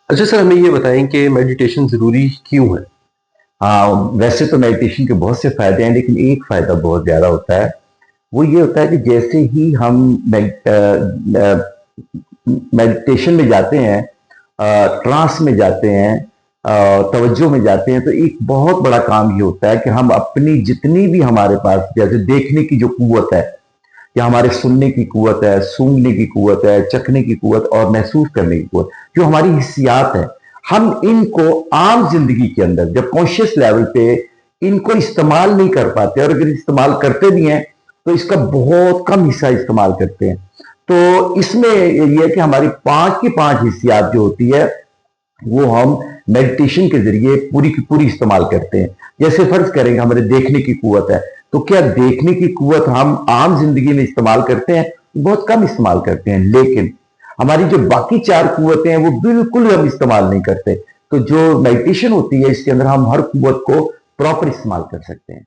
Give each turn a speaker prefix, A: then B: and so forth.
A: अच्छा सर, हमें ये बताएं कि मेडिटेशन ज़रूरी क्यों है?
B: हाँ, वैसे तो मेडिटेशन के बहुत से फायदे हैं, लेकिन एक फायदा बहुत ज्यादा होता है। वो ये होता है कि जैसे ही हम मेडिटेशन में जाते हैं, ट्रांस में जाते हैं, तवज्जो में जाते हैं, तो एक बहुत बड़ा काम ये होता है कि हम अपनी जितनी भी हमारे पास जैसे देखने की जो कुव्वत है, या हमारे सुनने की कुव्वत है, सूंघने की कुव्वत है, चखने की कुव्वत और महसूस करने की कुव्वत, जो हमारी हिस्सियात है, हम इनको आम जिंदगी के अंदर जब कॉन्शियस लेवल पे इनको इस्तेमाल नहीं कर पाते, और अगर इस्तेमाल करते भी हैं तो इसका बहुत कम हिस्सा इस्तेमाल करते हैं। तो इसमें ये है कि हमारी पांच की पांच हिस्सियात जो होती है, वो हम मेडिटेशन के जरिए पूरी की पूरी इस्तेमाल करते हैं। जैसे फर्ज करेंगे हमारे देखने की कुवत है, तो क्या देखने की कुवत हम आम जिंदगी में इस्तेमाल करते हैं? बहुत कम इस्तेमाल करते हैं। लेकिन हमारी जो बाकी चार कुवतें हैं वो बिल्कुल हम इस्तेमाल नहीं करते। तो जो मेडिटेशन होती है, इसके अंदर हम हर कुवत को प्रॉपर इस्तेमाल कर सकते हैं।